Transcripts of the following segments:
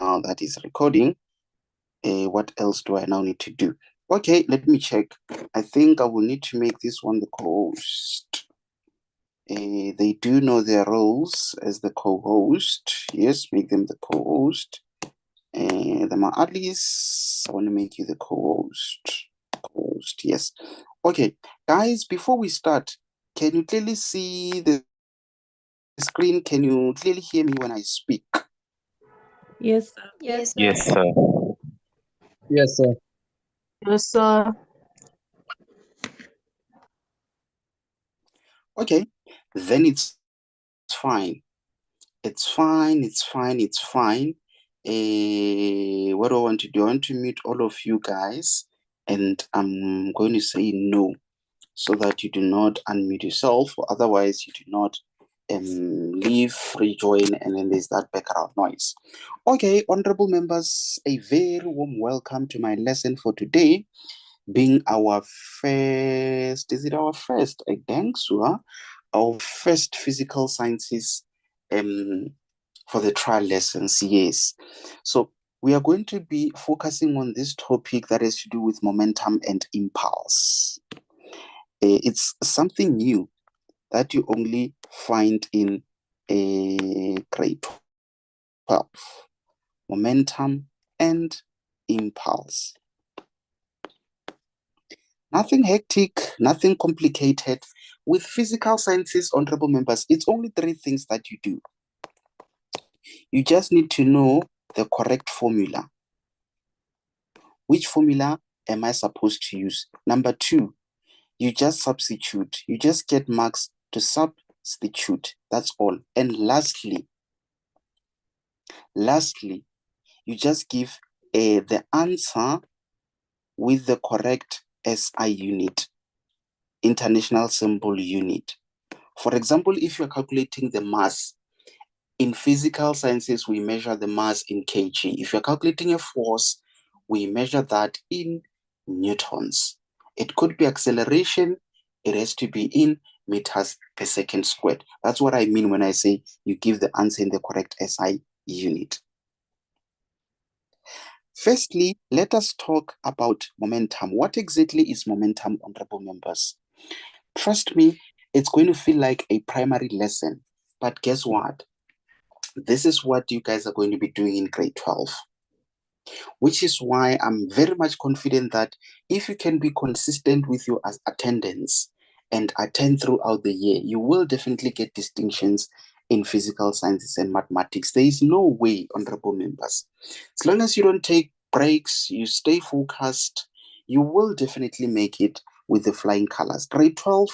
that is recording. What else do I now need to do? Okay, let me check. I think I will need to make this one the co-host. They do know their roles as the co-host. Yes, make them the co-host. The Ma'adlis, I want to make you the co-host. Co-host, yes. Okay, guys, before we start, can you clearly see the screen? Can you clearly hear me when I speak? Yes. Yes, sir. Yes, sir. Yes, sir. Yes, sir. Okay, then it's fine. It's fine. What do I want to do? I want to mute all of you guys, and I'm going to say no, so that you do not unmute yourself, or otherwise you do not leave, rejoin, and then there's that background noise. Okay, honorable members, a very warm welcome to my lesson for today, being our first, is it our first? I think so, our first physical sciences for the trial lessons, yes. So we are going to be focusing on this topic that has to do with momentum and impulse. It's something new that you only find in grade 12. Momentum and impulse. Nothing hectic, nothing complicated. With physical sciences, honorable members, it's only 3 things that you do. You just need to know the correct formula. Which formula am I supposed to use? Number 2, you just substitute. You just get marks to substitute. That's all. And lastly, you just give the answer with the correct SI unit, international symbol unit. For example, if you're calculating the mass, in physical sciences, we measure the mass in kg. If you're calculating a force, we measure that in newtons. It could be acceleration. It has to be in meters per second squared. That's what I mean when I say you give the answer in the correct SI unit. Firstly, let us talk about momentum. What exactly is momentum, honorable members? Trust me, it's going to feel like a primary lesson. But guess what? This is what you guys are going to be doing in grade 12. Which is why I'm very much confident that if you can be consistent with your attendance and attend throughout the year, you will definitely get distinctions in physical sciences and mathematics. There is no way, honorable members. As long as you don't take breaks, you stay focused, you will definitely make it with the flying colors. Grade 12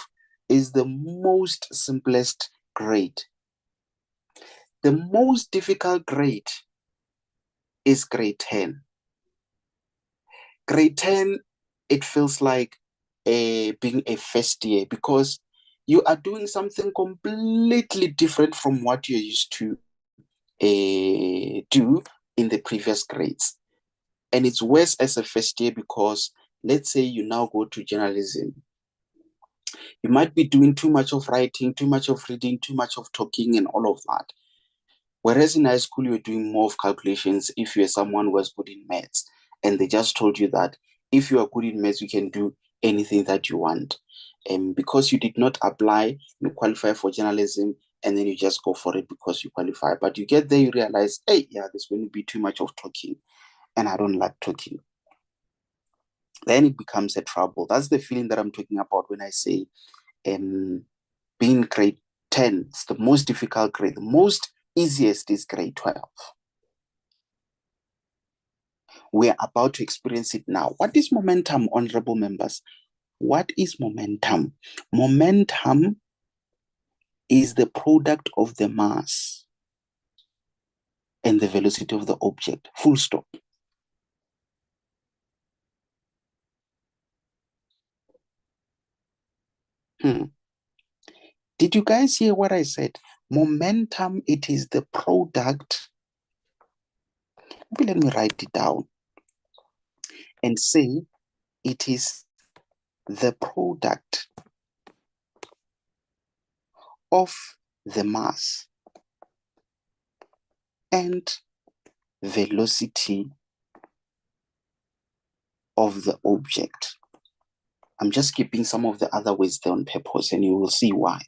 is the most simplest grade. The most difficult grade is grade 10. Grade 10, it feels like being a first year because you are doing something completely different from what you're used to do in the previous grades. And it's worse as a first year because let's say you now go to journalism. You might be doing too much of writing, too much of reading, too much of talking and all of that. Whereas in high school, you're doing more of calculations if you're someone who was good in maths. And they just told you that if you are good in maths, you can do anything that you want. And because you did not apply, you qualify for journalism, and then you just go for it because you qualify. But you get there, you realize, hey, yeah, there's going to be too much of talking, and I don't like talking. Then it becomes a trouble. That's the feeling that I'm talking about when I say being grade 10, it's the most difficult grade. The most easiest is grade 12. We are about to experience it now. What is momentum, honorable members? What is momentum? Momentum is the product of the mass and the velocity of the object. Full stop. Did you guys hear what I said? Momentum, it is the product. Maybe let me write it down and say it is the product of the mass and velocity of the object. I'm just keeping some of the other words there on purpose, and you will see why.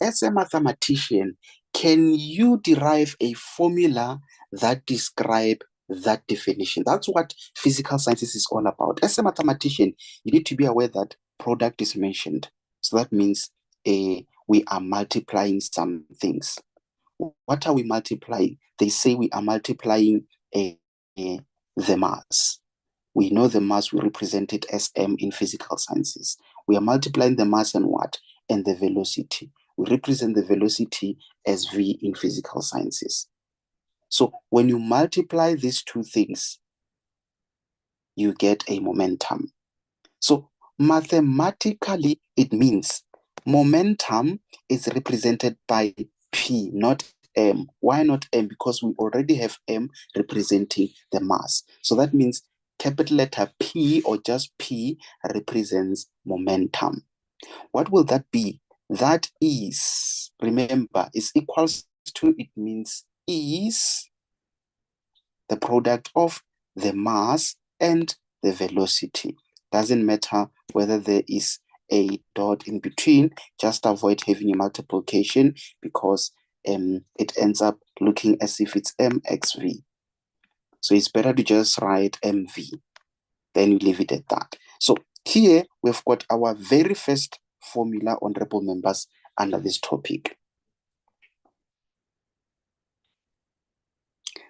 As a mathematician, can you derive a formula that describe that definition? That's what physical sciences is all about. As a mathematician, you need to be aware that product is mentioned. So that means we are multiplying some things. What are we multiplying? They say we are multiplying the mass. We know the mass, we represent it as m in physical sciences. We are multiplying the mass and what? And the velocity. We represent the velocity as v in physical sciences. So when you multiply these two things, you get a momentum. So mathematically, it means momentum is represented by P, not M. Why not M? Because we already have M representing the mass. So that means capital letter P or just P represents momentum. What will that be? That is, remember, is equals to, it means is the product of the mass and the velocity. Doesn't matter whether there is a dot in between, just avoid having a multiplication because it ends up looking as if it's mxv. So it's better to just write mv, then you leave it at that. So here we've got our very first formula, honorable members, under this topic.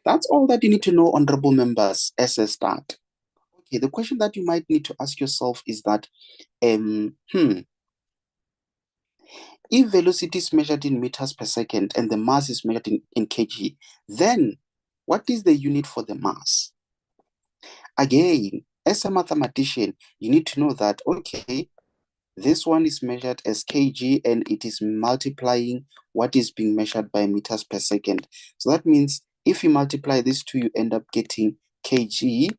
That's all that you need to know, honorable members, as a start. Okay, the question that you might need to ask yourself is that, if velocity is measured in meters per second and the mass is measured in kg, then what is the unit for the mass? Again, as a mathematician, you need to know that, okay, this one is measured as kg and it is multiplying what is being measured by meters per second. So that means if you multiply these two, you end up getting kg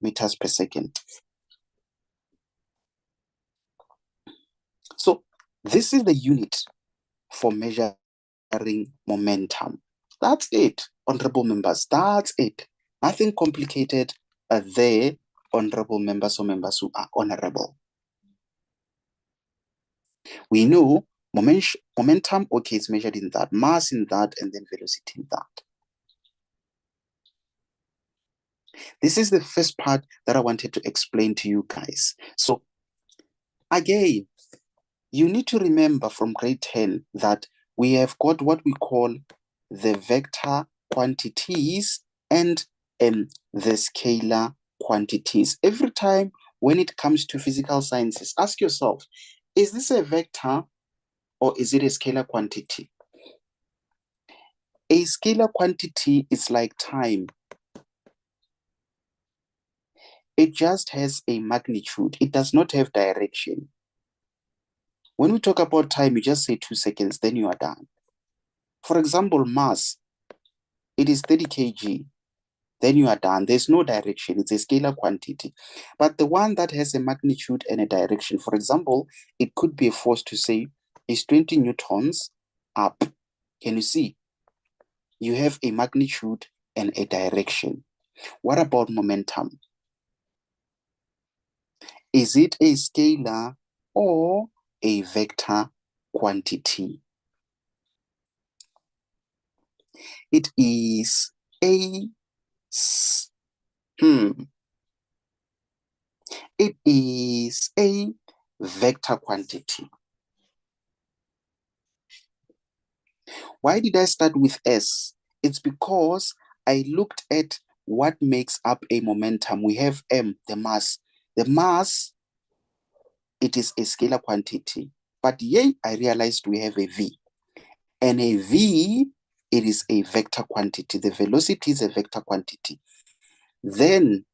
meters per second. So this is the unit for measuring momentum. That's it, honorable members. That's it. Nothing complicated there, honorable members or members who are honorable. We know momentum, okay, is measured in that, mass in that, and then velocity in that. This is the first part that I wanted to explain to you guys. So again, you need to remember from grade 10 that we have got what we call the vector quantities and the scalar quantities. Every time when it comes to physical sciences, ask yourself, is this a vector or is it a scalar quantity? A scalar quantity is like time. It just has a magnitude. It does not have direction. When we talk about time, you just say 2 seconds, then you are done. For example, mass, it is 30 kg, then you are done. There's no direction. It's a scalar quantity. But the one that has a magnitude and a direction, for example, it could be a force to say is 20 newtons up. Can you see? You have a magnitude and a direction. What about momentum? Is it a scalar or a vector quantity? It is a it is a vector quantity. Why did I start with S? It's because I looked at what makes up a momentum. We have M, the mass. The mass, it is a scalar quantity. But yet I realized we have a V. And a V, it is a vector quantity. The velocity is a vector quantity. Then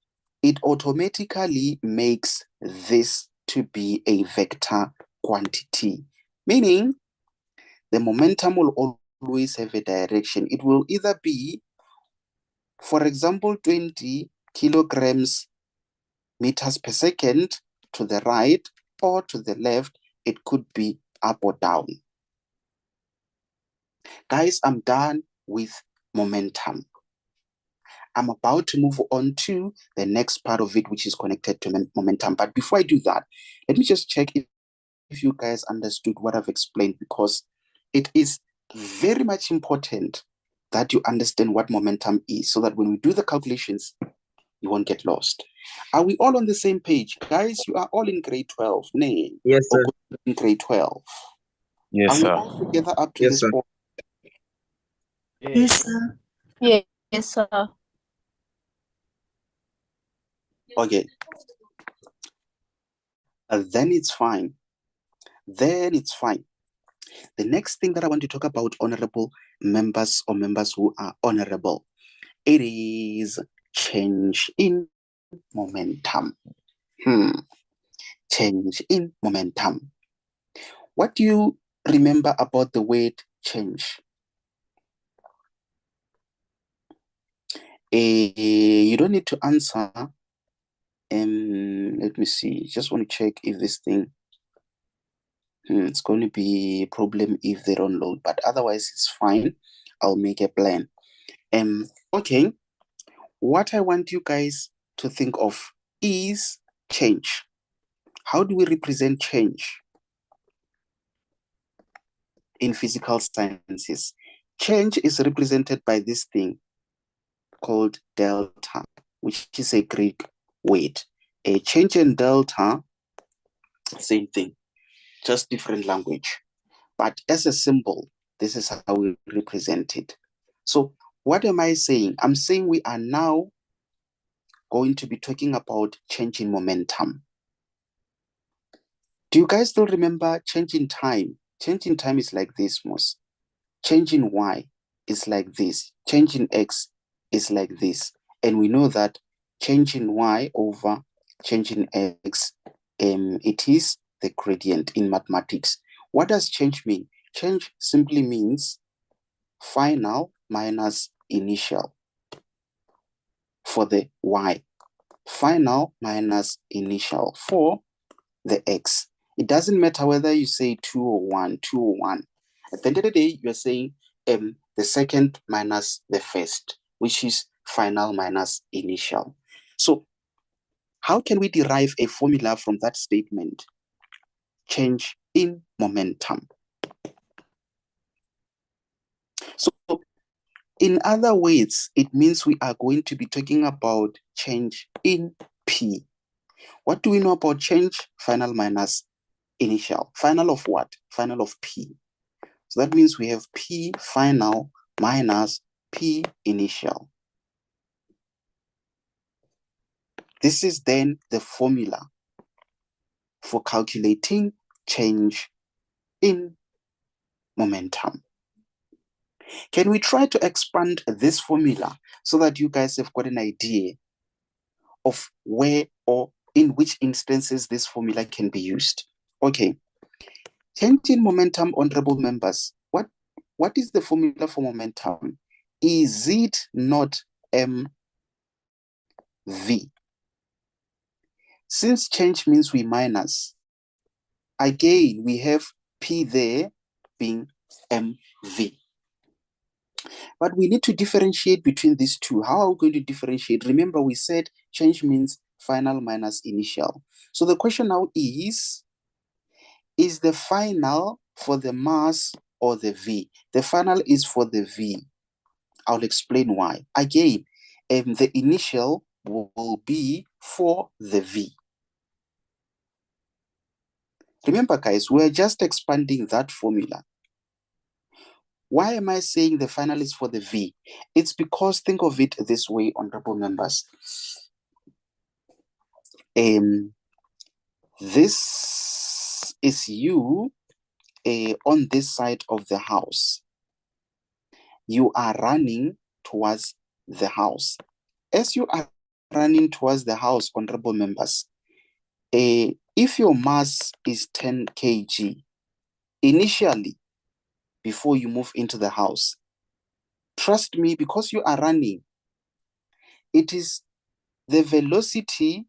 it automatically makes this to be a vector quantity. Meaning, the momentum will always have a direction. It will either be, for example, 20 kilograms meters per second to the right or to the left. It could be up or down. Guys, I'm done with momentum. I'm about to move on to the next part of it, which is connected to momentum. But before I do that, let me just check if you guys understood what I've explained, because it is very much important that you understand what momentum is, so that when we do the calculations, you won't get lost. Are we all on the same page? Guys, you are all in grade 12, nay? Yes, sir. In grade 12. Yes, Are we sir. all together up to Yes, this sir. point? Yes, sir. Yes, sir. Okay. Then it's fine. Then it's fine. The next thing that I want to talk about, honorable members or members who are honorable, it is change in momentum. Change in momentum. What do you remember about the word change? You don't need to answer. Let me see. Just want to check if this thing. It's going to be a problem if they don't load, but otherwise it's fine. I'll make a plan. Okay. What I want you guys to think of is change. How do we represent change in physical sciences? Change is represented by this thing called delta, which is a Greek word. A change in delta, same thing, just different language. But as a symbol, this is how we represent it. So what am I saying? I'm saying we are now going to be talking about change in momentum. Do you guys still remember change in time? Change in time is like this, Mos. Change in Y is like this. Change in X is like this. And we know that change in Y over change in X, it is the gradient in mathematics. What does change mean? Change simply means final minus initial for the Y. Final minus initial for the X. It doesn't matter whether you say 2 or 1, 2 or 1. At the end of the day, you're saying the second minus the first, which is final minus initial. So how can we derive a formula from that statement? Change in momentum. So in other words, it means we are going to be talking about change in P. What do we know about change? Final minus initial. Final of what? Final of P. So that means we have P final minus P initial. This is then the formula for calculating change in momentum. Can we try to expand this formula so that you guys have got an idea of where or in which instances this formula can be used? Okay. Change in momentum, honorable members. What is the formula for momentum? Is it not mv? Since change means we minus, again, we have P there being mv. But we need to differentiate between these two. How are we going to differentiate? Remember, we said change means final minus initial. So the question now is the final for the mass or the V? The final is for the V. I'll explain why. Again, the initial will be for the V. Remember, guys, we're just expanding that formula. Why am I saying the final is for the V? It's because, think of it this way, honorable members. This is you on this side of the house. You are running towards the house. As you are running towards the house, honorable members, if your mass is 10 kg, initially, before you move into the house, trust me, because you are running, it is the velocity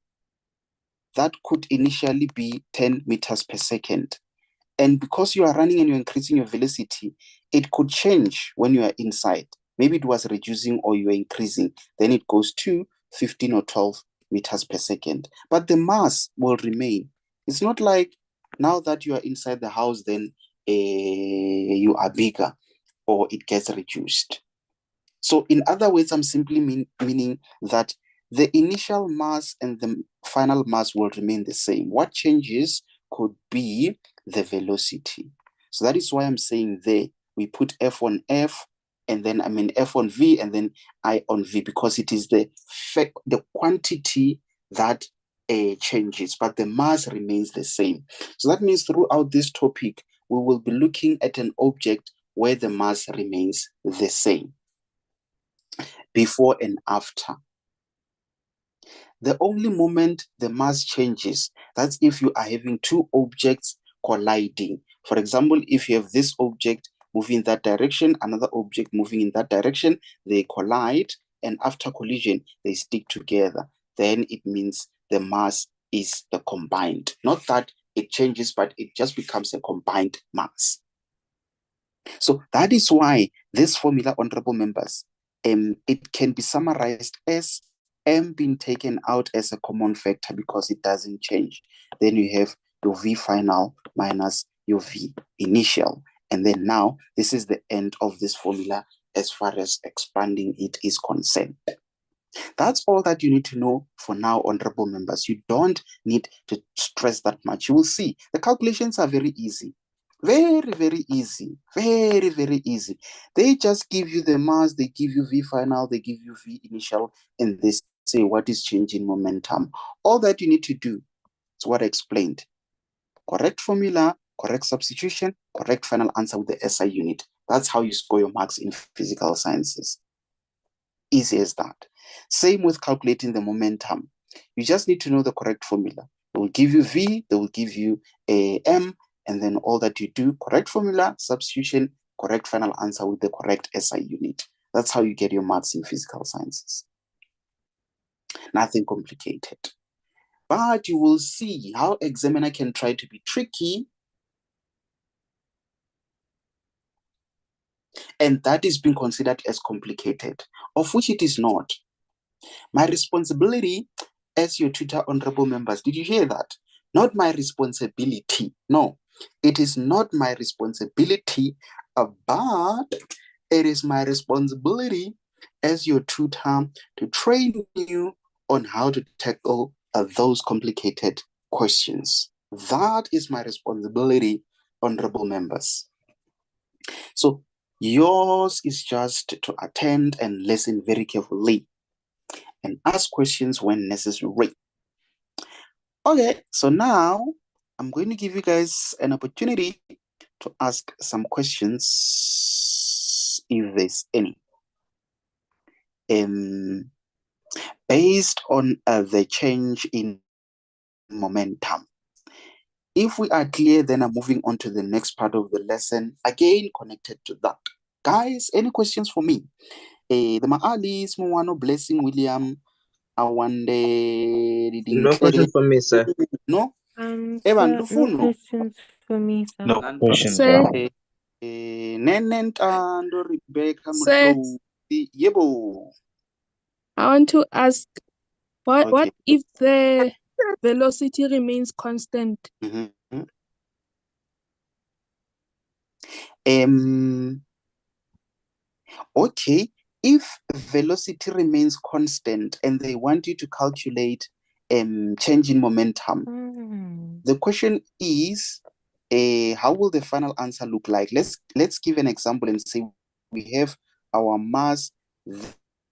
that could initially be 10 meters per second. And because you are running and you're increasing your velocity, it could change when you are inside. maybe it was reducing or you were increasing, then it goes to 15 or 12 meters per second. But the mass will remain. It's not like now that you are inside the house, then you are bigger or it gets reduced. So in other words, I'm simply meaning that the initial mass and the final mass will remain the same. What changes could be the velocity. So that is why I'm saying there, we put F on F, and then F on V, and then I on V, because it is the quantity that changes, but the mass remains the same. So that means throughout this topic, we will be looking at an object where the mass remains the same, before and after. The only moment the mass changes, that's if you are having two objects colliding. For example, if you have this object moving in that direction, another object moving in that direction, they collide, and after collision, they stick together. Then it means the mass is the combined. Not that it changes, but it just becomes a combined mass. So that is why this formula, honorable members, it can be summarized as M being taken out as a common factor because it doesn't change. Then you have your V final minus your V initial. And then now this is the end of this formula as far as expanding it is concerned. That's all that you need to know for now, honorable members. You don't need to stress that much. You will see the calculations are very easy. Very, very easy. Very, very easy. They just give you the mass, they give you V final, they give you V initial, and they say what is changing momentum. All that you need to do is what I explained. Correct formula, correct substitution, correct final answer with the SI unit. That's how you score your marks in physical sciences. Easy as that. Same with calculating the momentum. You just need to know the correct formula. They will give you V, they will give you a M, and then all that you do, correct formula, substitution, correct final answer with the correct SI unit. That's how you get your marks in physical sciences. Nothing complicated. But you will see how examiner can try to be tricky, and that is being considered as complicated, of which it is not. My responsibility as your tutor, honorable members, did you hear that? Not my responsibility. No, it is not my responsibility, but it is my responsibility as your tutor to train you on how to tackle those complicated questions. That is my responsibility, honorable members. So yours is just to attend and listen very carefully and ask questions when necessary. Okay, so now I'm going to give you guys an opportunity to ask some questions, if there's any. Based on the change in momentum. If we are clear, then I'm moving on to the next part of the lesson, again connected to that. Guys, any questions for me? The Maalis, Mwano, Blessing, William, Awande, No question for me, sir. No? Sir, Evan, no Lufuno. questions for me, sir. No questions, Sir. sir. Nenent and Rebecca Sir. Mutlu. Yebo. I want to ask, what Okay. if the velocity remains constant? Mhm. Okay, if velocity remains constant and they want you to calculate change in momentum, the question is, how will the final answer look like? Let's give an example and say we have our mass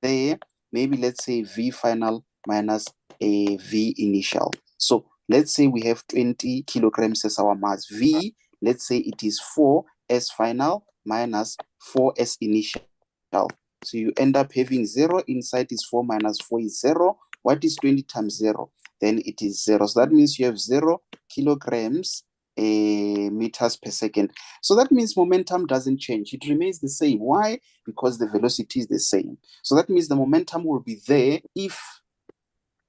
there, maybe let's say V final minus a V initial. So let's say we have 20 kilograms as our mass. V, let's say it is 4 S final minus 4 S initial. So you end up having 0 inside is 4 minus 4 is 0. What is 20 times 0? Then it is 0. So that means you have 0 kilograms meters per second. So that means momentum doesn't change. It remains the same. Why? Because the velocity is the same. So that means the momentum will be there if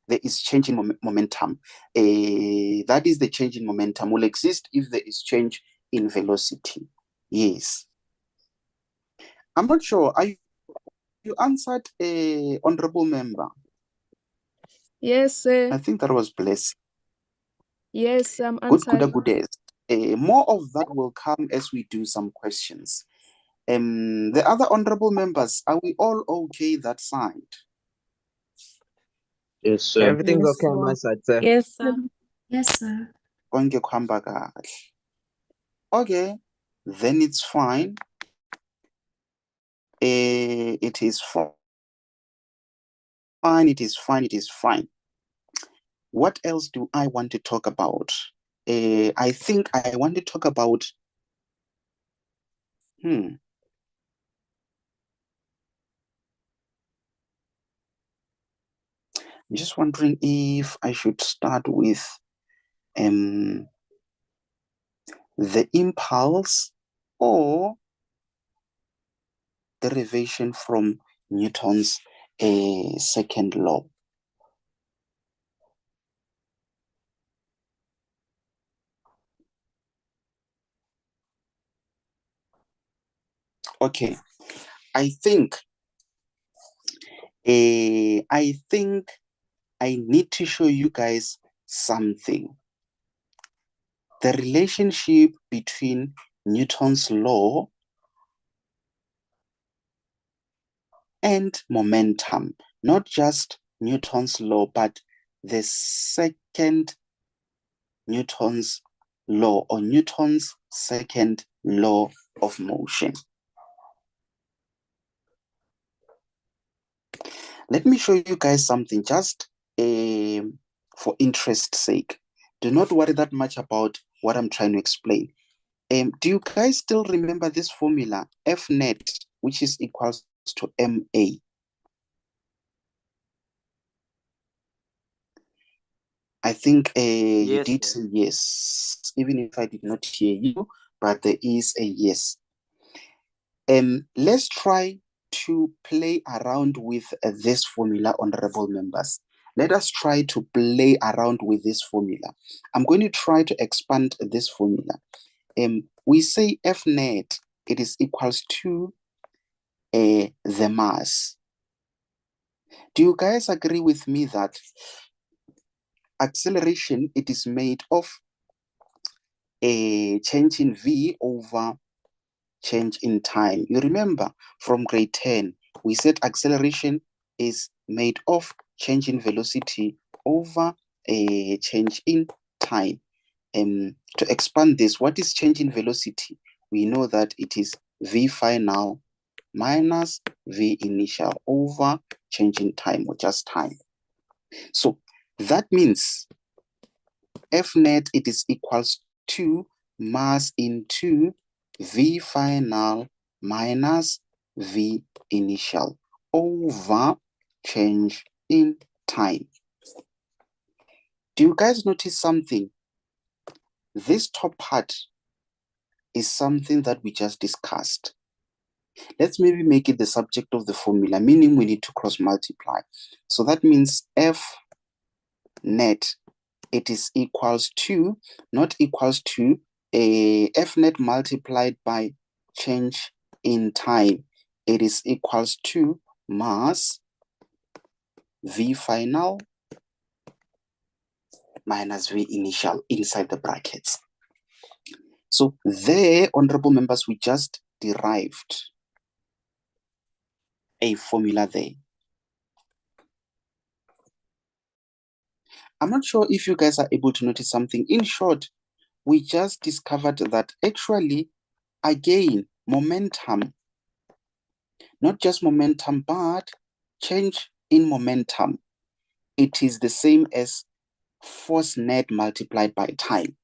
there is change in momentum. That is the change in momentum will exist if there is change in velocity. Yes. I'm not sure. Are you you answered a honorable member? Yes, sir. I think that was Blessing. Yes, I'm Good, answering. good. More of that will come as we do some questions. The other honorable members, are we all okay that side? Yes, sir. Everything's Yes, okay on my side, sir. Yes, sir. Yes, sir. Konke kuhamba kahle. Okay, then it's fine. It is fine. It is fine. What else do I want to talk about? I think I want to talk about. I'm just wondering if I should start with the impulse or derivation from Newton's second law. Okay, I think I need to show you guys something. The relationship between Newton's law and momentum, not just Newton's law, but the second Newton's law or Newton's second law of motion. Let me show you guys something just for interest's sake. Do not worry that much about what I'm trying to explain. Do you guys still remember this formula, F net, which is equals to MA? I think you did say yes, even if I did not hear you, but there is a yes. Let's try to play around with this formula, honorable members. Let us try to play around with this formula. I'm going to try to expand this formula. We say F net, it is equals to the mass. Do you guys agree with me that acceleration, it is made of a change in V over change in time? You remember from grade 10, we said acceleration is made of change in velocity over a change in time. To expand this, what is change in velocity? We know that it is V final minus V initial over change in time, or just time. So that means F net, it is equals to mass into V final minus V initial over change in time. Do you guys notice something? This top part is something that we just discussed. Let's maybe make it the subject of the formula, meaning we need to cross multiply. So that means F net, it is equals to, not equals to, a F net multiplied by change in time. It is equals to mass V final minus V initial inside the brackets. So there, honorable members, we just derived a formula there. I'm not sure if you guys are able to notice something. In short, we just discovered that actually, again, momentum, not just momentum, but change in momentum, it is the same as force net multiplied by time.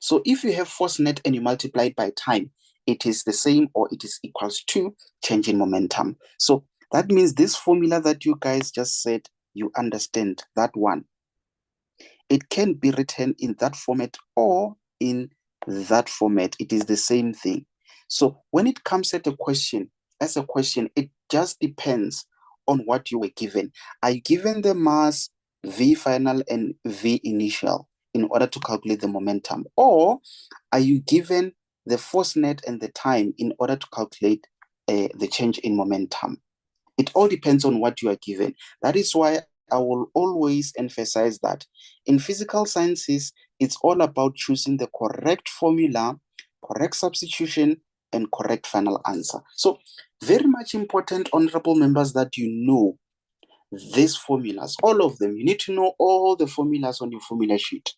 So if you have force net and you multiply it by time, it is the same or it is equals to change in momentum. So that means this formula that you guys just said, you understand that one. It can be written in that format or in that format. It is the same thing. So when it comes at a question, as a question, it just depends on what you were given. Are you given the mass, V final, and V initial in order to calculate the momentum? Or are you given the force net and the time in order to calculate the change in momentum. It all depends on what you are given. That is why I will always emphasize that in physical sciences, it's all about choosing the correct formula, correct substitution, and correct final answer. So very much important, honorable members, that you know these formulas, all of them. You need to know all the formulas on your formula sheet.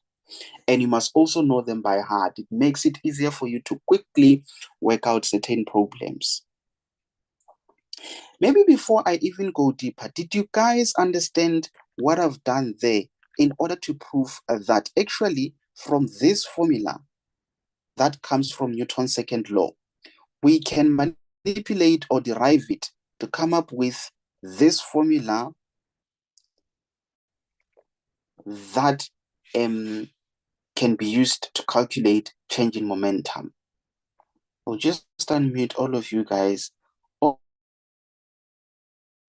And you must also know them by heart. It makes it easier for you to quickly work out certain problems. Maybe before I even go deeper, did you guys understand what I've done there in order to prove that actually from this formula that comes from Newton's second law, we can manipulate or derive it to come up with this formula that can be used to calculate change in momentum? I'll just unmute all of you guys.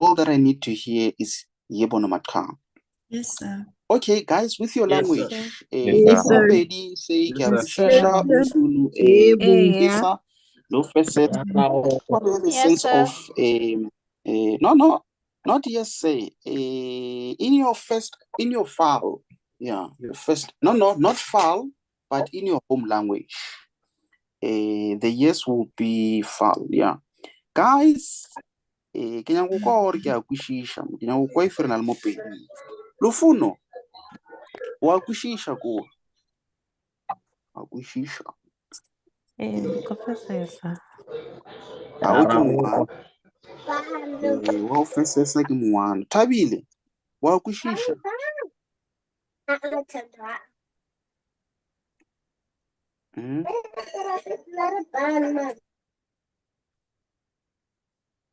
All that I need to hear is yebo noma cha. Yes, sir. Okay, guys, with your Yes, language, sir. Yes, sir. Mopedi say Yes, sir. Kiakushasha, Umzulu, Yebo. Yeah. Isa, no first set. Wow. What do you have a Yes, sense sir. of no, not yes say in your file, yeah, your first not file, but in your home language. The yes will be file, yeah. Guys, ke nyaka go kwa gore ke a kwešiša ke nyaka go kwa if re na le mopedi Lufuno wa kwešiša ko wa kwešiša Professor, yes, sir. a o ke ngwana wa go fesesa ke ngwana Thabile wa kwešiša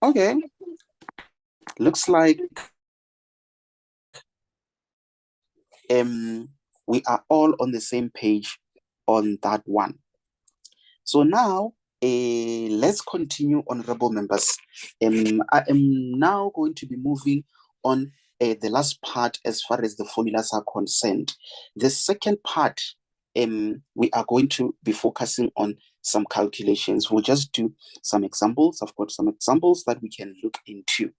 Okay, looks like we are all on the same page on that one. So now let's continue, honorable members. I am now going to be moving on the last part as far as the formulas are concerned. The second part, we are going to be focusing on some calculations. We'll just do some examples. I've got some examples that we can look into.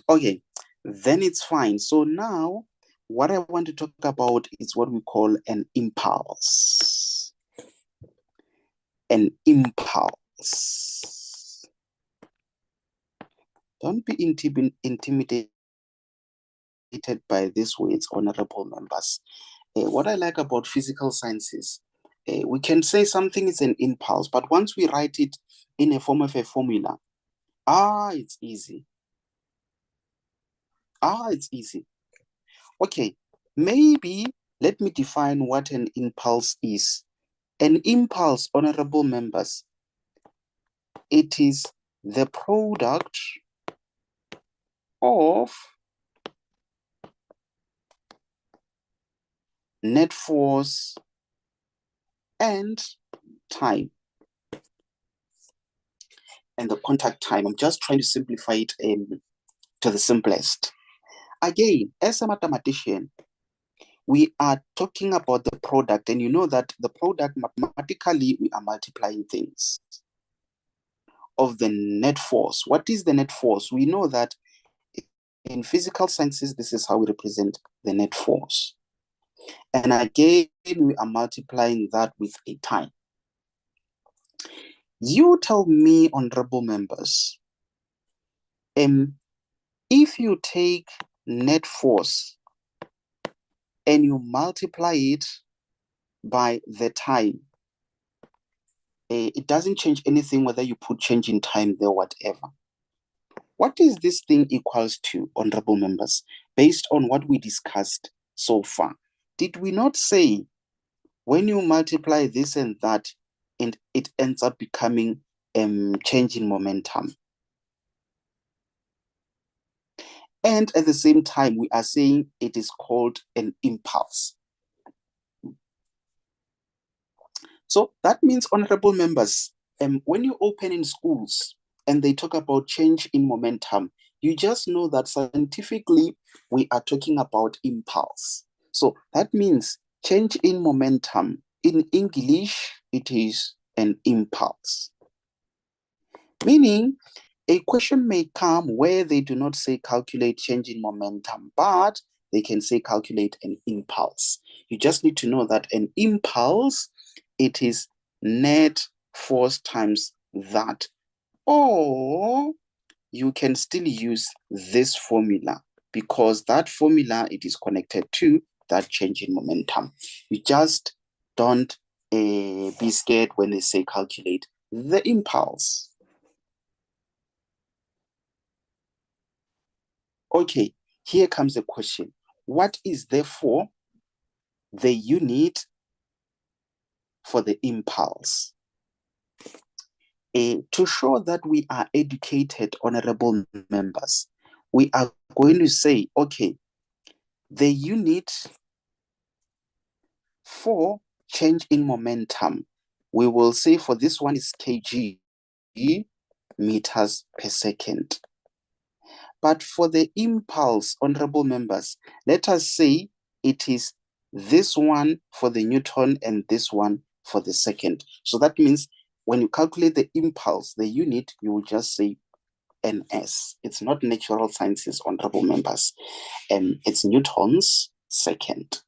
Okay, then it's fine. So now what I want to talk about is what we call an impulse. An impulse. Don't be intimidated by these words, honorable members. What I like about physical sciences, we can say something is an impulse, but once we write it in a form of a formula, it's easy. It's easy. Okay, maybe let me define what an impulse is. An impulse, honorable members, it is the product of net force and time. And the contact time, I'm just trying to simplify it to the simplest. Again, as a mathematician, we are talking about the product, and you know that the product, mathematically, we are multiplying things of the net force. What is the net force? We know that in physical sciences, this is how we represent the net force. And again, we are multiplying that with a time. You tell me, honorable members, if you take net force and you multiply it by the time, it doesn't change anything whether you put change in time there, whatever. What is this thing equals to, honorable members, based on what we discussed so far? Did we not say when you multiply this and that, and it ends up becoming change in momentum? And at the same time, we are saying it is called an impulse. So that means, honorable members, when you open in schools and they talk about change in momentum, you just know that scientifically we are talking about impulse. So that means change in momentum. In English, it is an impulse. Meaning, a question may come where they do not say calculate change in momentum, but they can say calculate an impulse. You just need to know that an impulse, it is net force times that. Or you can still use this formula because that formula, it is connected to that change in momentum. You just don't be scared when they say calculate the impulse. Okay, here comes the question. What is therefore the unit for the impulse? To show that we are educated, honorable members, we are going to say, okay, the unit for change in momentum, we will say for this one is kg meters per second. But for the impulse, honorable members, let us say it is this one for the Newton and this one for the second. So that means when you calculate the impulse, the unit, you will just say NS. It's not natural sciences, honorable members. It's Newton's second.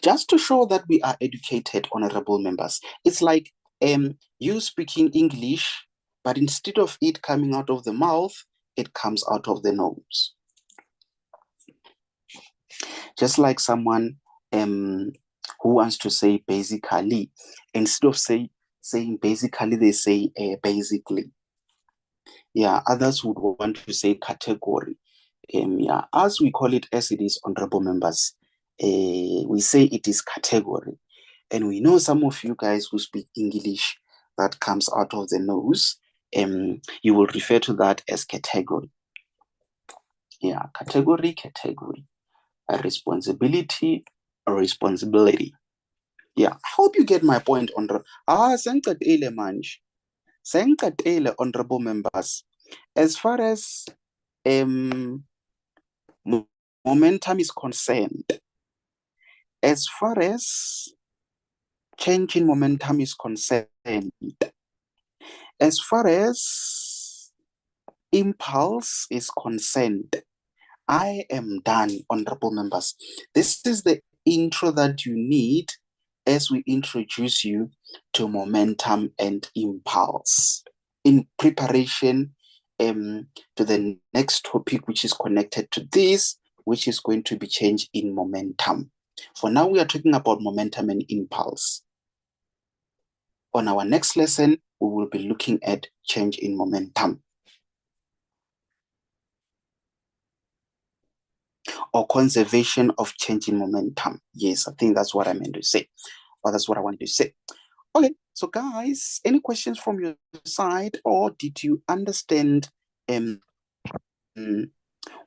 Just to show that we are educated, honorable members, it's like you speaking English, but instead of it coming out of the mouth, it comes out of the nose. Just like someone who wants to say basically, instead of saying basically, they say basically. Yeah, others would want to say category. Yeah, as we call it as it is, honorable members, we say it is category. And we know some of you guys who speak English that comes out of the nose, you will refer to that as category. Yeah, category. A responsibility. Yeah, I hope you get my point, honorable. Honorable members. As far as momentum is concerned, as far as change in momentum is concerned, as far as impulse is concerned, I am done, honorable members. This is the intro that you need as we introduce you to momentum and impulse in preparation to the next topic, which is connected to this, which is going to be change in momentum. For now, we are talking about momentum and impulse. On our next lesson, we will be looking at change in momentum or conservation of change in momentum. Yes, I think that's what I meant to say, or that's what I wanted to say. Okay, so guys, any questions from your side, or did you understand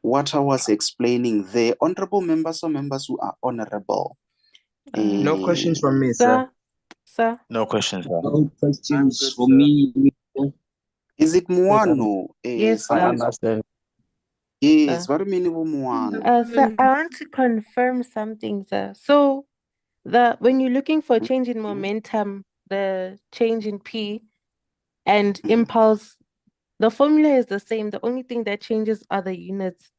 what I was explaining there? Honorable members or members who are honorable? No questions from me, sir. Sir. No questions, sir. No questions good, for sir. me. Is it Muano? Yes, I sir. understand. Yes, what do you mean Muano? Sir, I want to confirm something, sir. So when you're looking for change in momentum, the change in P and impulse, the formula is the same. The only thing that changes are the units.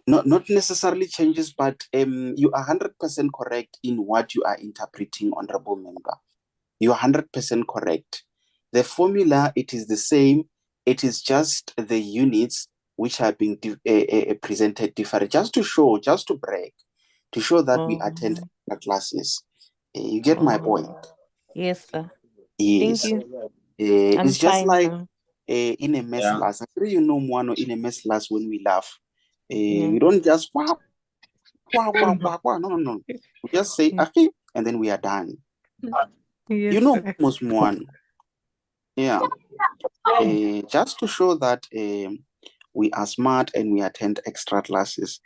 Not necessarily changes, but you are 100% correct in what you are interpreting, honorable member. You are 100% correct. The formula, it is the same. It is just the units which are being presented different, just to brag, to show that we attend classes. You get my point? Yes, sir. Yes. Thank you. It's just fine like now. in a mess class. I'm sure you know Moano in a mess class when we laugh. Yeah. We don't just wah, wah, wah, wah, wah. No. We just say ahi, and then we are done. Yes, You know sir. most Moano. Yeah. Just to show that we are smart and we attend extra classes.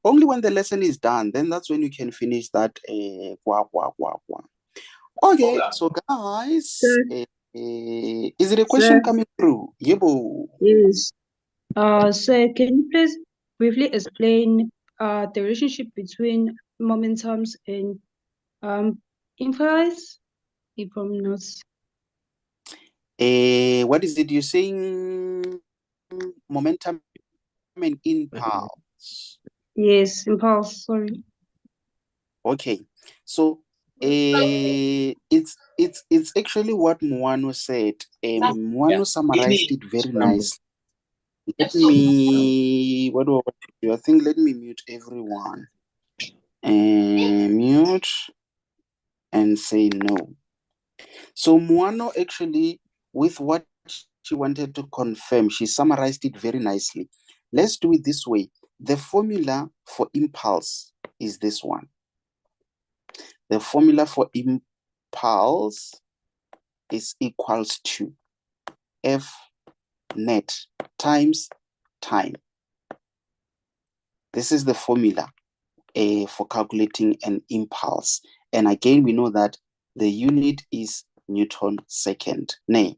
Only when the lesson is done, then that's when you can finish that wah, wah, wah, wah. Okay, so guys, Sir. is it a question coming through? Yebo. Yes. Sir, can you please briefly explain the relationship between momentums and impulse? If I'm not. What is it you're saying? Momentum and impulse. Yes, impulse, sorry. Okay, so it's actually what Muano said. Muano summarized it very nicely. Let me, what do I want to do? I think let me mute everyone. Mute and say no. So Muano actually, with what she wanted to confirm, she summarized it very nicely. Let's do it this way. The formula for impulse is this one. The formula for impulse is equals to F net times time. This is the formula for calculating an impulse. And again, we know that the unit is Newton second. Nay.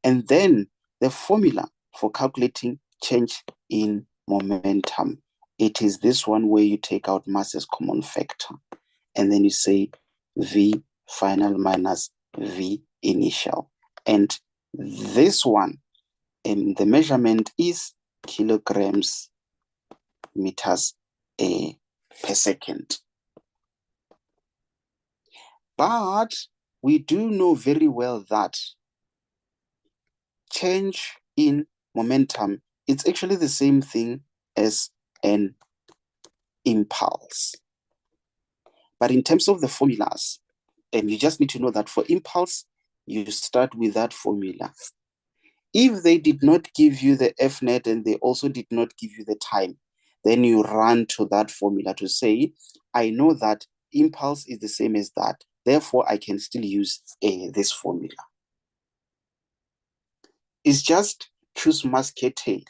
And then the formula for calculating change in momentum. It is this one where you take out mass as common factor. And then you say V final minus V initial. And this one, the measurement is kilograms meters per second. But we do know very well that change in momentum, it's actually the same thing as an impulse. But in terms of the formulas, you just need to know that for impulse, you start with that formula. If they did not give you the F net and they also did not give you the time, then you run to that formula to say, I know that impulse is the same as that. Therefore, I can still use this formula. It's just choose mass tail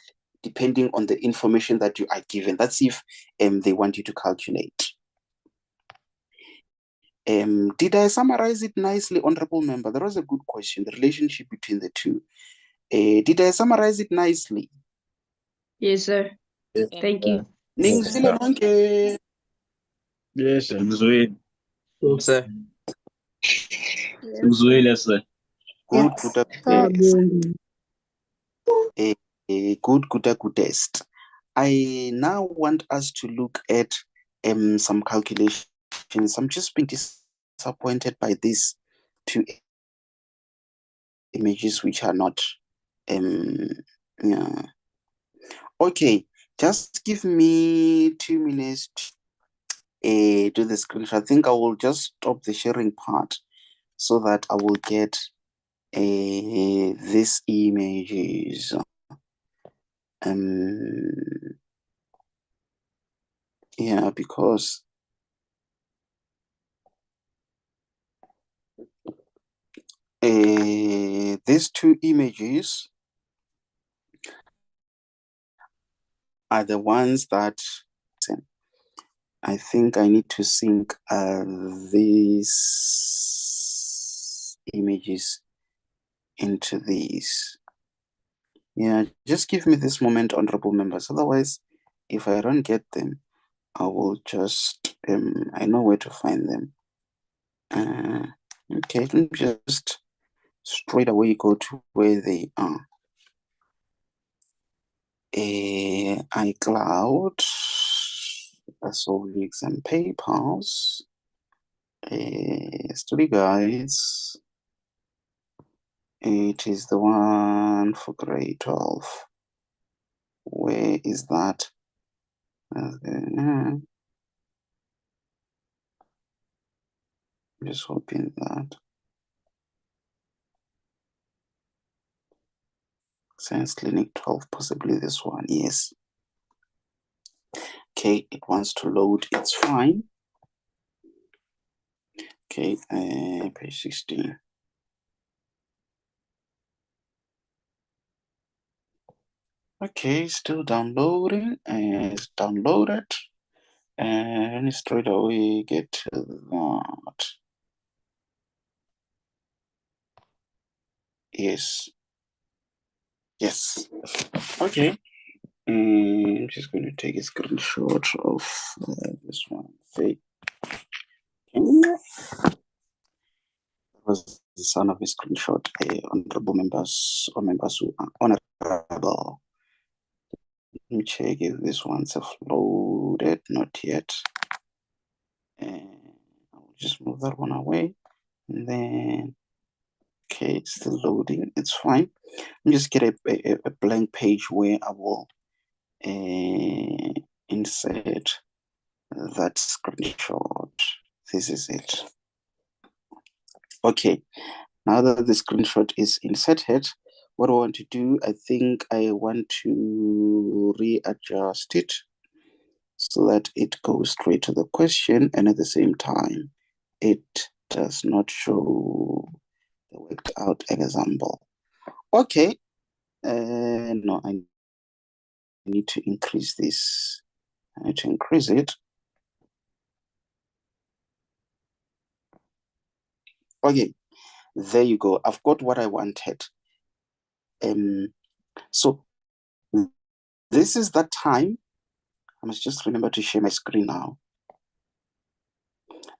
depending on the information that you are given. That's if they want you to calculate. Did I summarize it nicely, honorable member? That was a good question, the relationship between the two. Did I summarize it nicely? Yes, sir. Thank you. Yes, sir. Yes, sir. Yes, sir. Sir. Good, Yes, goodest. I now want us to look at some calculations. I'm just being disappointed by these two images which are not yeah. Okay, just give me 2 minutes to do the screenshot. I think I will just stop the sharing part so that I will get these images. Yeah, because these two images are the ones that I think I need to sync these images into these. Yeah, just give me this moment, honorable members. Otherwise, if I don't get them, I will just, I know where to find them. Okay, let me just straight away go to where they are. iCloud, so leaks and papers, study guides. It is the one for grade 12. Where is that? I'm just hoping that Science Clinic 12, possibly this one, yes. Okay, it wants to load, it's fine. Okay, page 16. Okay, still downloading, and it's downloaded. And straight away get to that. Yes. Yes. Okay. I'm just going to take a screenshot of this one. Okay. That was son of a screenshot, honorable members or members who are honorable. Let me check if this one's loaded. Not yet. I'll just move that one away. And then, okay, it's still loading. It's fine. Let me just get a blank page where I will insert that screenshot. This is it. Okay, now that the screenshot is inserted, what I want to do, I think I want to readjust it so that it goes straight to the question, and at the same time, it does not show the worked out example. Okay, no, I need to increase this. I need to increase it. Okay, there you go. I've got what I wanted. So this is that time. I must just remember to share my screen now.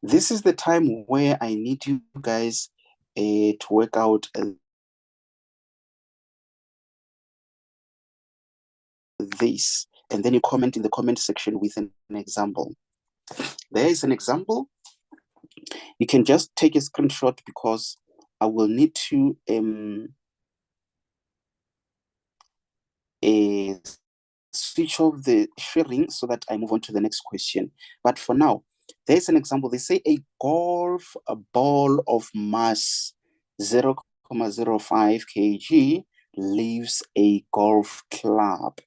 This is the time where I need you guys to work out this, and then you comment in the comment section with an example. There is an example. You can just take a screenshot because I will need to switch off the sharing so that I move on to the next question. But for now, there's an example. They say a golf ball of mass 0.05 kg leaves a golf club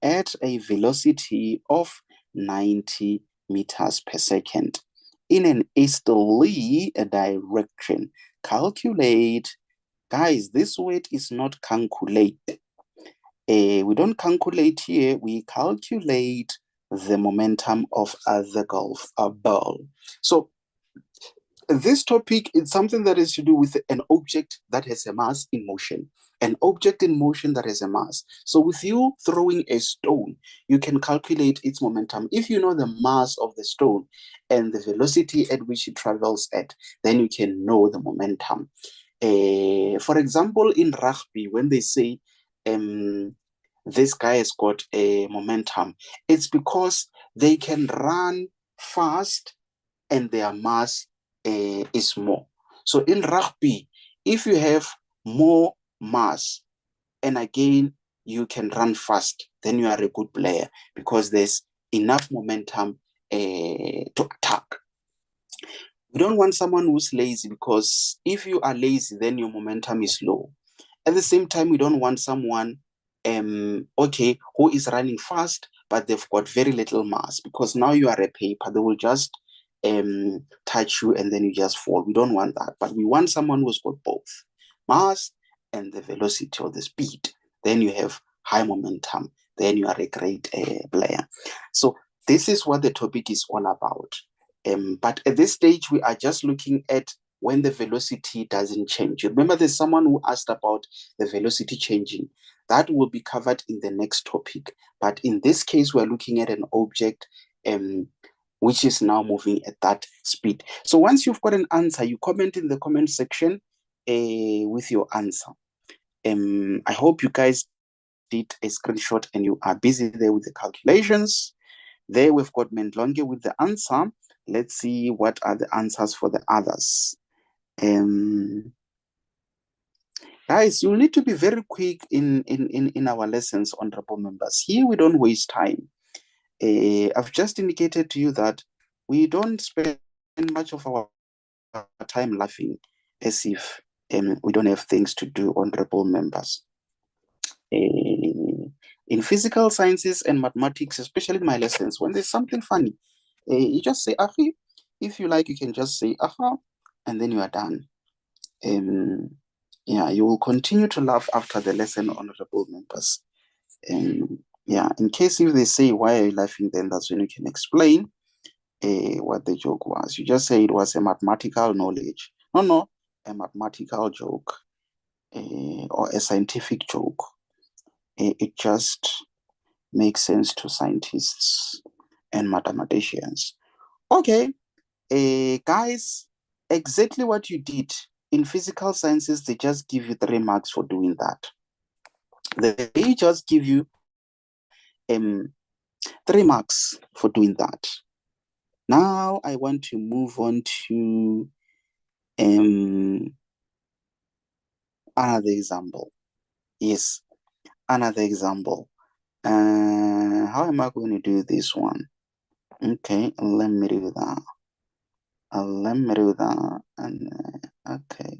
at a velocity of 90 meters per second in an easterly direction. Calculate. Guys, this word is not calculate. We don't calculate here, we calculate the momentum of the golf ball. So this topic is something that is to do with an object that has a mass in motion. An object in motion that has a mass. So with you throwing a stone, you can calculate its momentum. If you know the mass of the stone and the velocity at which it travels at, then you can know the momentum. For example, in rugby, when they say this guy has got a momentum, it's because they can run fast and their mass is more. So in rugby, if you have more mass and again you can run fast, then you are a good player because there's enough momentum to attack. We don't want someone who's lazy because if you are lazy, then your momentum is low. At the same time, we don't want someone who is running fast, but they've got very little mass because now you are a paper. They will just touch you and then you just fall. We don't want that, but we want someone who's got both mass and the velocity or the speed. Then you have high momentum. Then you are a great player. So this is what the topic is all about. But at this stage, we are just looking at when the velocity doesn't change. Remember, there's someone who asked about the velocity changing. That will be covered in the next topic. But in this case, we're looking at an object which is now moving at that speed. So once you've got an answer, you comment in the comment section with your answer. I hope you guys did a screenshot and you are busy there with the calculations. There we've got Mendlonge with the answer. Let's see what are the answers for the others. Guys, you'll need to be very quick in our lessons, honorable members. Here we don't waste time. I've just indicated to you that we don't spend much of our time laughing as if we don't have things to do, honorable members. In physical sciences and mathematics, especially in my lessons, when there's something funny, you just say, Ahi. If you like, you can just say, aha, and then you are done. Yeah, you will continue to laugh after the lesson, honorable members. Yeah, in case if they say, why are you laughing, then that's when you can explain what the joke was. You just say it was a mathematical knowledge. No, a mathematical joke or a scientific joke. It just makes sense to scientists and mathematicians. Okay, guys, exactly what you did in physical sciences, they just give you 3 marks for doing that. They just give you 3 marks for doing that. Now I want to move on to another example. Yes, another example. How am I going to do this one? Okay, let me do that. Let me do that. And okay.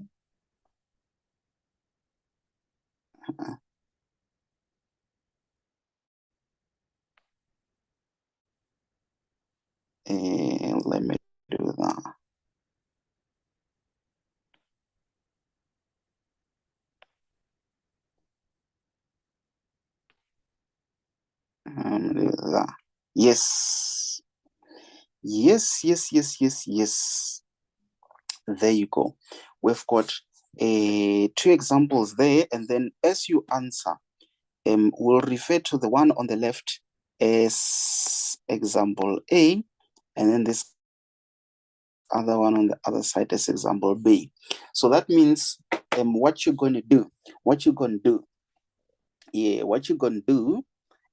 Let me do that. Yes. Yes. There you go. We've got 2 examples there, and then as you answer, we'll refer to the one on the left as example A, and then this other one on the other side as example B. So that means what you're going to do,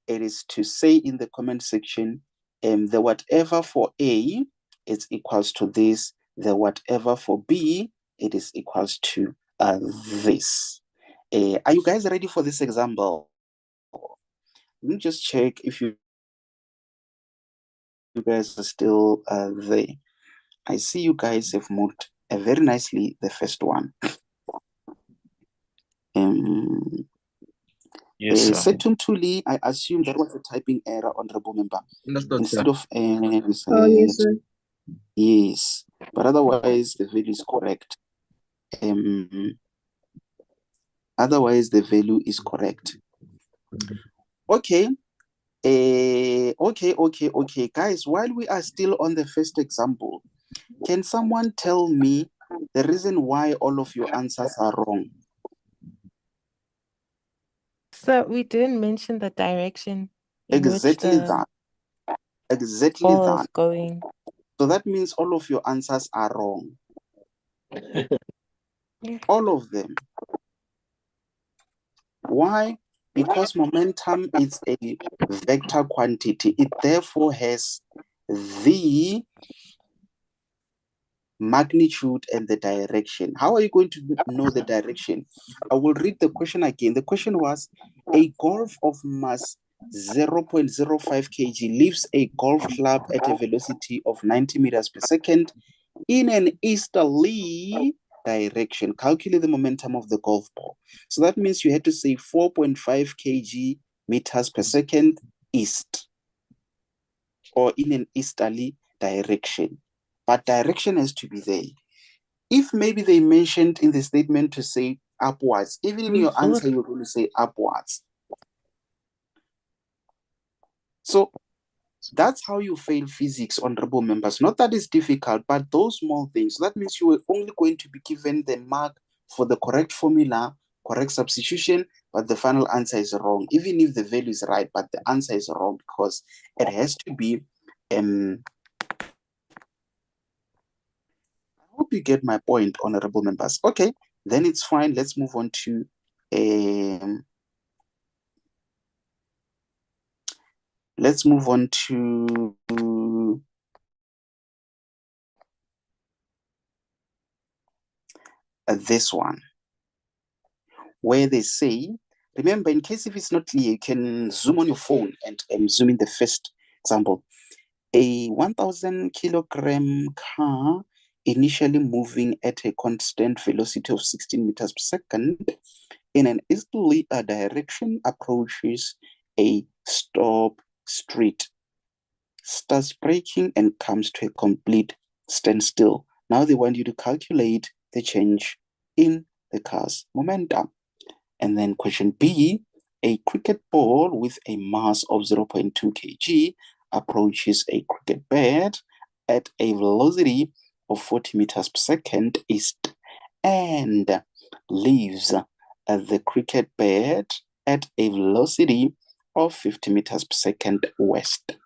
it is to say in the comment section, the whatever for A is equals to this, the whatever for B, it is equals to this. Are you guys ready for this example? Let me just check if you guys are still there. I see you guys have moved very nicely, the first one. Yes, sir. Setum Tuli, I assume that was a typing error, honorable member. Understood, Instead sir. of yes, sir. yes, but otherwise the value is correct. Otherwise the value is correct. Okay. Okay, guys, while we are still on the first example, can someone tell me the reason why all of your answers are wrong? So we didn't mention the direction in which Exactly the that. Exactly ball that. is going. So that means all of your answers are wrong. Yeah. All of them. Why? Because momentum is a vector quantity. It therefore has the magnitude and the direction. How are you going to know the direction? I will read the question again. The question was, a golf of mass 0.05 kg leaves a golf club at a velocity of 90 meters per second in an easterly direction. Calculate the momentum of the golf ball. So that means you had to say 4.5 kg meters per second east, or in an easterly direction. But direction has to be there. If maybe they mentioned in the statement to say upwards, even in your answer, you're going to say upwards. So that's how you fail physics, honorable members. Not that it's difficult, but those small things. So that means you are only going to be given the mark for the correct formula, correct substitution, but the final answer is wrong. Even if the value is right, but the answer is wrong because it has to be I hope you get my point, honorable members. Okay, then it's fine. Let's move on to this one, where they say, remember, in case if it's not clear, you can zoom on your phone and zoom in the first example. A 1,000 kilogram car initially moving at a constant velocity of 16 meters per second in an easterly direction approaches a stop street, starts braking and comes to a complete standstill. Now they want you to calculate the change in the car's momentum. And then question B, a cricket ball with a mass of 0.2 kg approaches a cricket bat at a velocity of 40 meters per second east and leaves the cricket bat at a velocity of 50 meters per second west.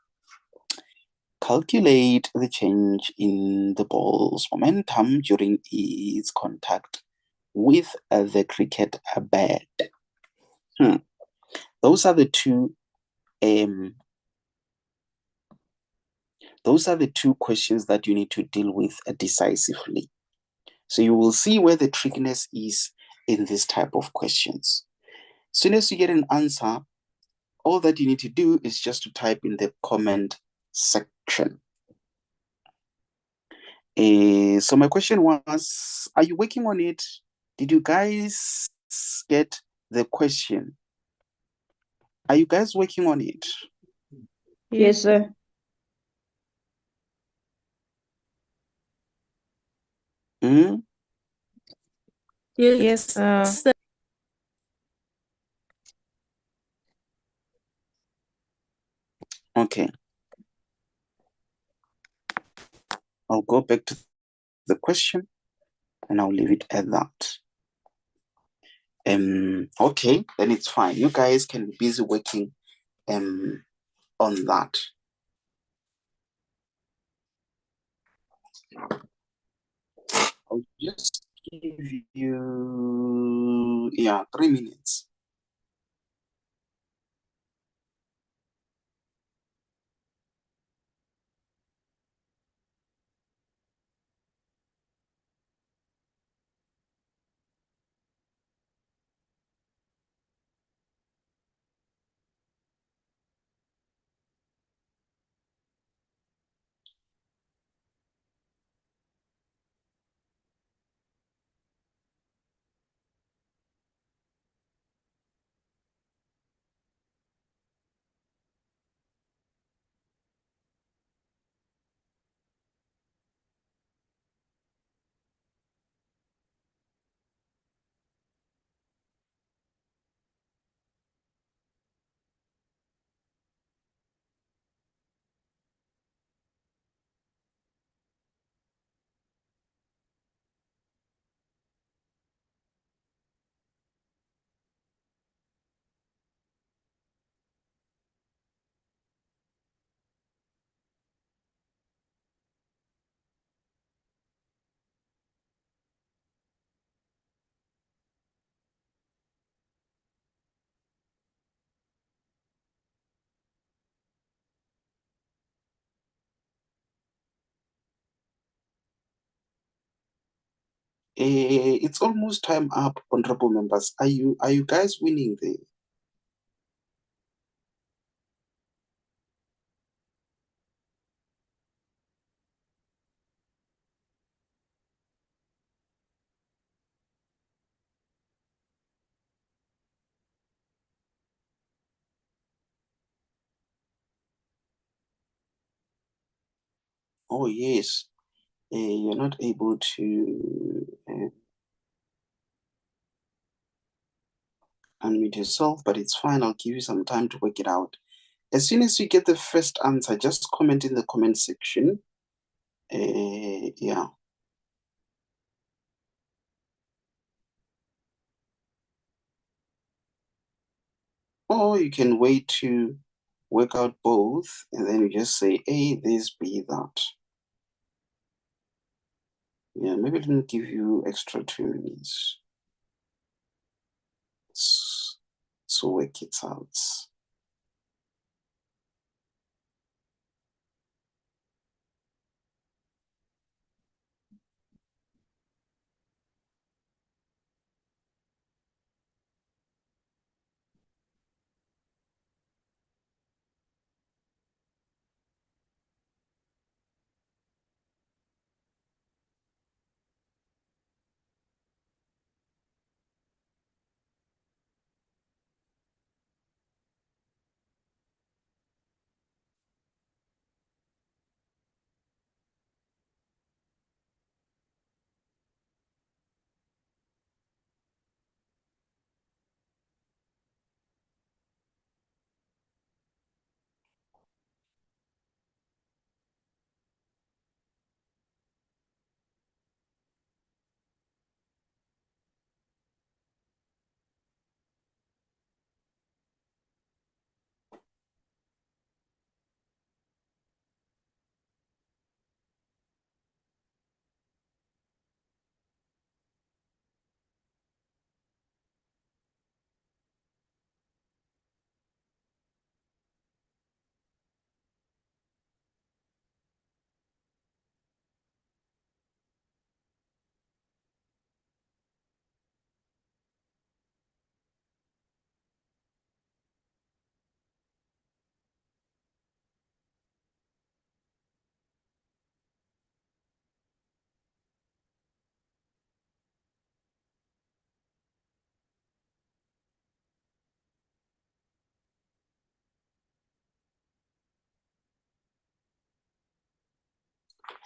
Calculate the change in the ball's momentum during its contact with the cricket bat? Those are the two questions that you need to deal with decisively. So you will see where the trickiness is in this type of questions. As soon as you get an answer, all that you need to do is just to type in the comment section. So my question was, are you working on it? Did you guys get the question? Are you guys working on it? Yes, sir. Yes, sir. Okay. I'll go back to the question and I'll leave it at that. Okay, then it's fine. You guys can be busy working on that. I'll just give you 3 minutes. It's almost time up, honorable members. Are you guys winning there? Oh yes, you're not able to unmute yourself, but it's fine. I'll give you some time to work it out. As soon as you get the first answer, just comment in the comment section. Yeah. Or you can wait to work out both, and then you just say A, this, B, that. Yeah, maybe it didn't give you extra 2 minutes. So work it out.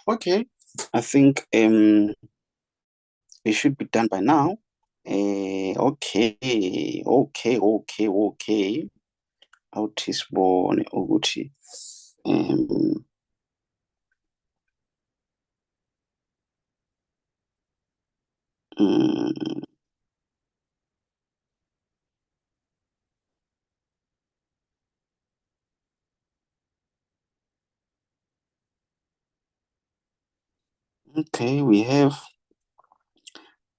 Okay, I think it should be done by now. Okay. Awuthi sibone ukuthi mm, okay, we have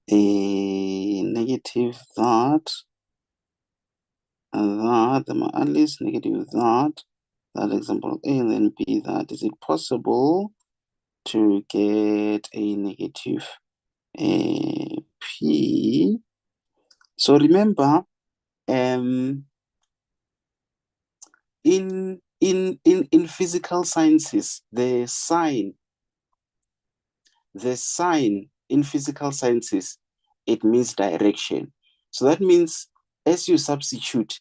a negative that, at least negative that example A and then B that. Is it possible to get a negative P? So remember, in physical sciences, the sign in physical sciences, it means direction. So that means as you substitute,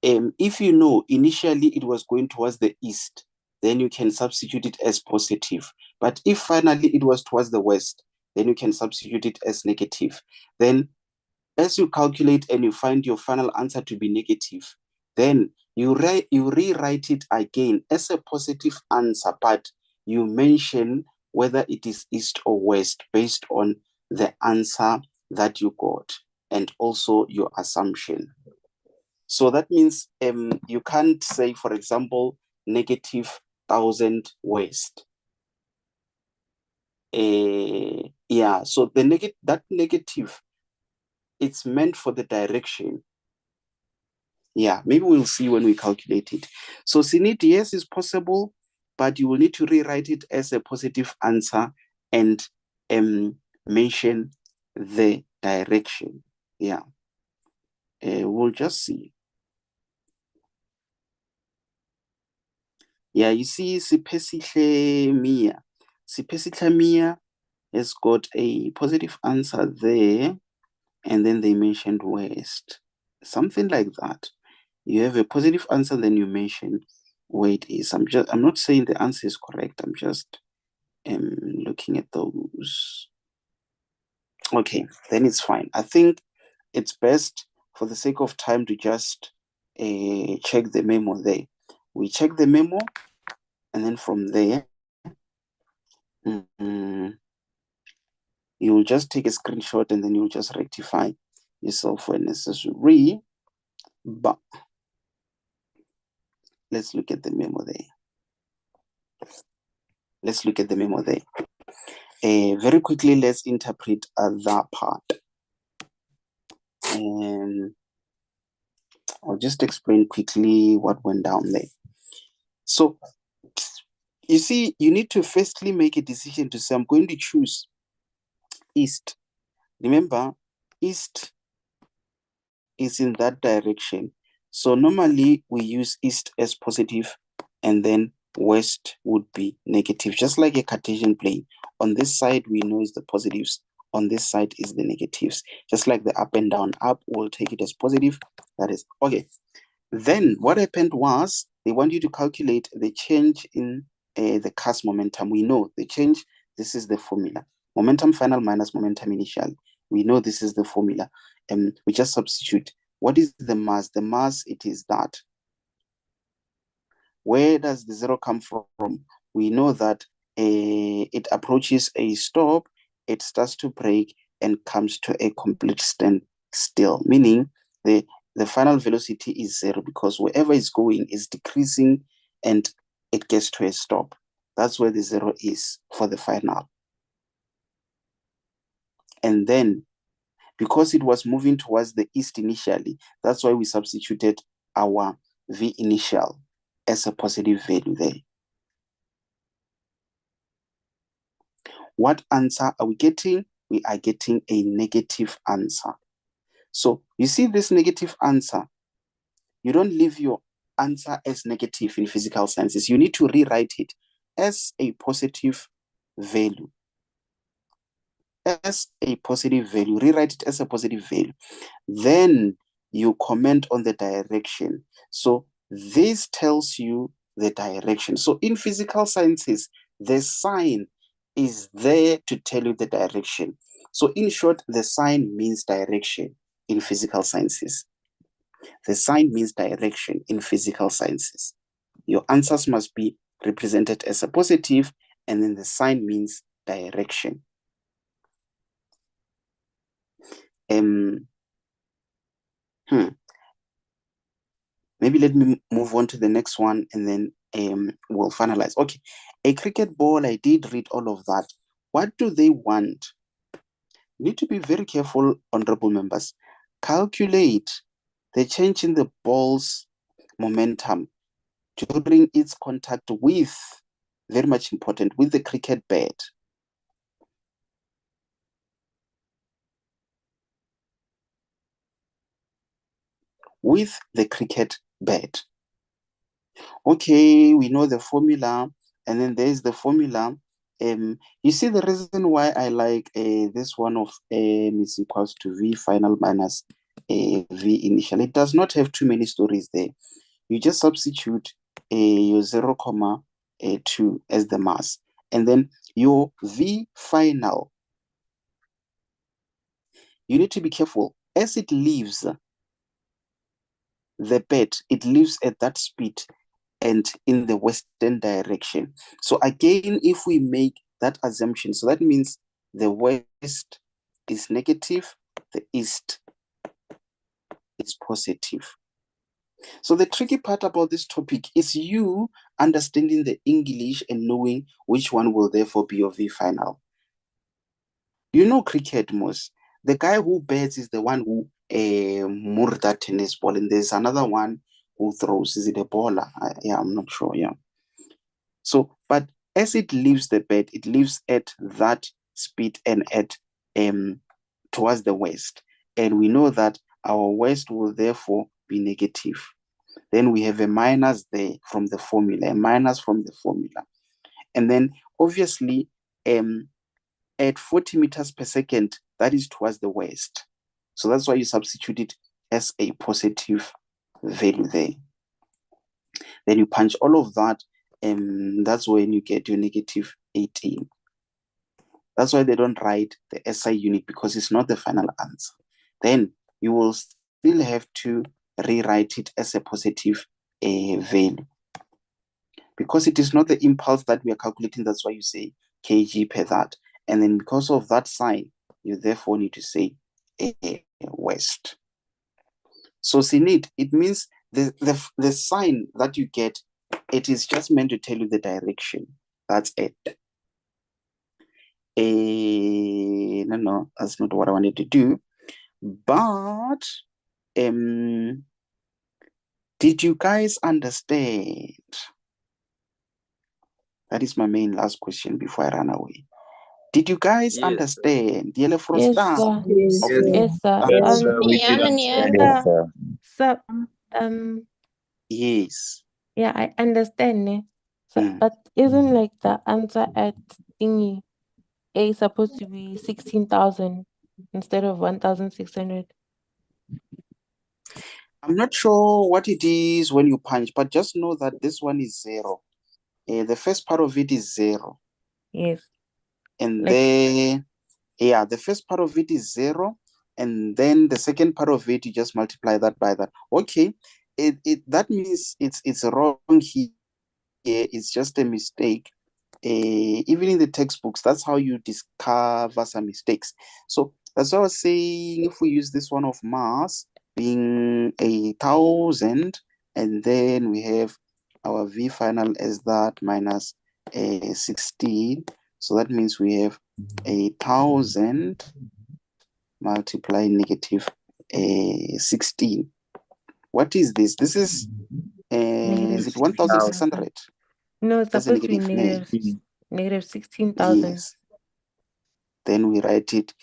if you know initially it was going towards the east, then you can substitute it as positive. But if finally it was towards the west, then you can substitute it as negative. Then as you calculate and you find your final answer to be negative, then you rewrite it again as a positive answer, but you mention whether it is east or west based on the answer that you got and also your assumption. So that means you can't say, for example, negative 1,000 west. Yeah, so that negative, it's meant for the direction. Yeah, maybe we'll see when we calculate it. So Sinit, yes, is possible, but you will need to rewrite it as a positive answer and mention the direction. Yeah, we'll just see. Yeah, you see, Sipesihle Mia has got a positive answer there, and then they mentioned west. Something like that. You have a positive answer, then you mention where it is. I'm not saying the answer is correct. I'm just looking at those. Okay, then it's fine. I think it's best for the sake of time to just check the memo there. We check the memo, and then from there, you will just take a screenshot and then you'll just rectify yourself when necessary. But let's look at the memo there. Very quickly, let's interpret that part. And I'll just explain quickly what went down there. So, you see, you need to firstly make a decision to say, I'm going to choose east. Remember, east is in that direction. So normally we use east as positive and then west would be negative, just like a Cartesian plane. On this side, we know is the positives. On this side is the negatives. Just like the up and down. Up, we'll take it as positive. That is, okay. Then what happened was they want you to calculate the change in the cast momentum. We know the change, this is the formula. Momentum final minus momentum initial. We know this is the formula. And we just substitute. What is the mass? The mass, it is that. Where does the zero come from? We know that it approaches a stop, it starts to break and comes to a complete standstill, meaning the final velocity is zero because wherever it's going is decreasing and it gets to a stop. That's where the zero is for the final. And then because it was moving towards the east initially, that's why we substituted our V initial as a positive value there. What answer are we getting? We are getting a negative answer. So you see this negative answer, you don't leave your answer as negative in physical sciences. You need to rewrite it as a positive value. As a positive value, rewrite it as a positive value. Then you comment on the direction. So this tells you the direction. So in physical sciences, the sign is there to tell you the direction. So in short, the sign means direction in physical sciences. The sign means direction in physical sciences. Your answers must be represented as a positive, and then the sign means direction. Maybe let me move on to the next one, and then we'll finalize. Okay, a cricket ball, I did read all of that. What do they want? You need to be very careful, honorable members. Calculate the change in the ball's momentum during its contact with, very much important, with the cricket bat. With the cricket bat. Okay, we know the formula, and then there's the formula. You see the reason why I like this one of m is equals to v final minus v initial. It does not have too many stories there. You just substitute your 0,2 as the mass, and then your v final. You need to be careful as it leaves the bed. It leaves at that speed and in the western direction. So again, if we make that assumption, so that means the west is negative, the east is positive. So the tricky part about this topic is you understanding the English and knowing which one will therefore be your V final. You know cricket, most. The guy who bats is the one who moves that tennis ball, and there's another one who throws. Is it a bowler? Yeah, I'm not sure. Yeah. So, but as it leaves the bed, it leaves at that speed and at towards the west, and we know that our west will therefore be negative. Then we have a minus there from the formula, a minus from the formula, and then obviously at 40 meters per second, that is towards the west. So that's why you substitute it as a positive value there. Then you punch all of that, and that's when you get your negative 18. That's why they don't write the SI unit, because it's not the final answer. Then you will still have to rewrite it as a positive value. Because it is not the impulse that we are calculating, that's why you say kg per that. And then because of that sign, you therefore need to say west. So sinit, it means the sign that you get, it is just meant to tell you the direction. That's it. No, that's not what I wanted to do. But did you guys understand? That is my main last question before I run away. Did you guys understand? Yes, sir. Yes, Okay. Yes, sir. Yes, sir, we did understand. Yes, sir. So, Yes. yeah, I understand. So, Mm. but isn't like the answer at thingy A supposed to be 16,000 instead of 1,600? I'm not sure what it is when you punch, but just know that this one is 0. The first part of it is 0. Yes. And Like, then, yeah, the first part of it is 0. And then the second part of it, you just multiply that by that. Okay. That means it's wrong here. It's just a mistake. Even in the textbooks, that's how you discover some mistakes. So that's what I was saying. If we use this one of mass being 1,000, and then we have our V final as that minus 16. So that means we have 1,000 multiply negative 16. What is this? This is it 1,600? no, it's That's a supposed to be negative name. negative 16,000. Yes. Then we write it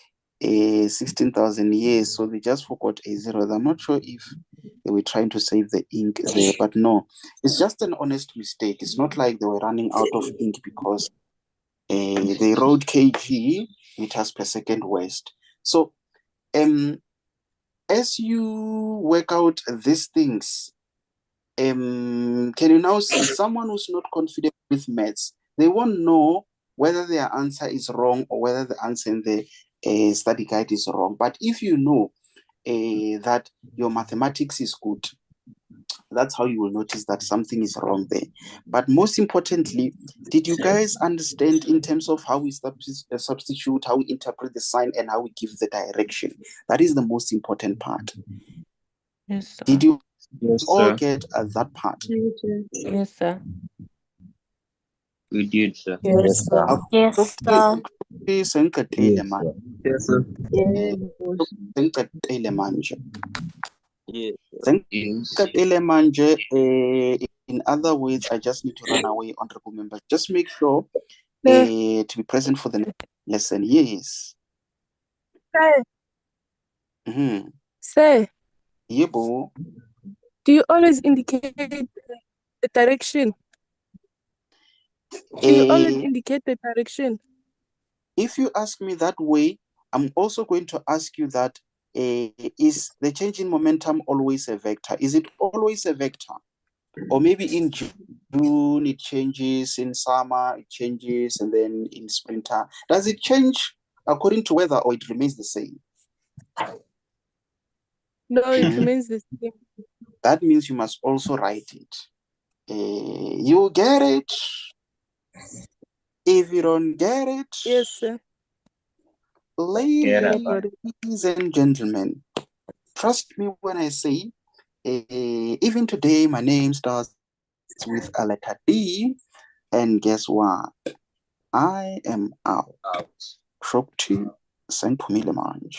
16,000 years. So they just forgot a 0. I'm not sure if they were trying to save the ink there, but no, it's just an honest mistake. It's not like they were running out of ink because they wrote kg meters per second west. So as you work out these things, can you now see someone who's not confident with maths? They won't know whether their answer is wrong or whether the answer in the study guide is wrong. But if you know that your mathematics is good, that's how you will notice that something is wrong there. But most importantly, did you guys understand in terms of how we substitute, how we interpret the sign, and how we give the direction? That is the most important part. Yes, sir. Did you Yes, all sir. get that part? Yes, sir. We did, sir. Yes, sir. Yes, sir. Sengiqedile manje. Yes, sir. Sengiqedile manje. Yes. Sengiqedile manje. In other words, I just need to run away, honorable members. Just make sure to be present for the next lesson. Yes. Sir, Mm-hmm. sir, Yebo. do you always indicate the direction? Do you always indicate the direction? If you ask me that way, I'm also going to ask you that is the change in momentum always a vector? Is it always a vector? Or maybe in June it changes, in summer it changes, and then in sprinter. Does it change according to weather or it remains the same? No, it remains the same. That means you must also write it. You get it? If you don't get it, Yes, sir. ladies and gentlemen, trust me when I say, even today my name starts with a letter D, and guess what? I am out. Shokti Sentumile Manj.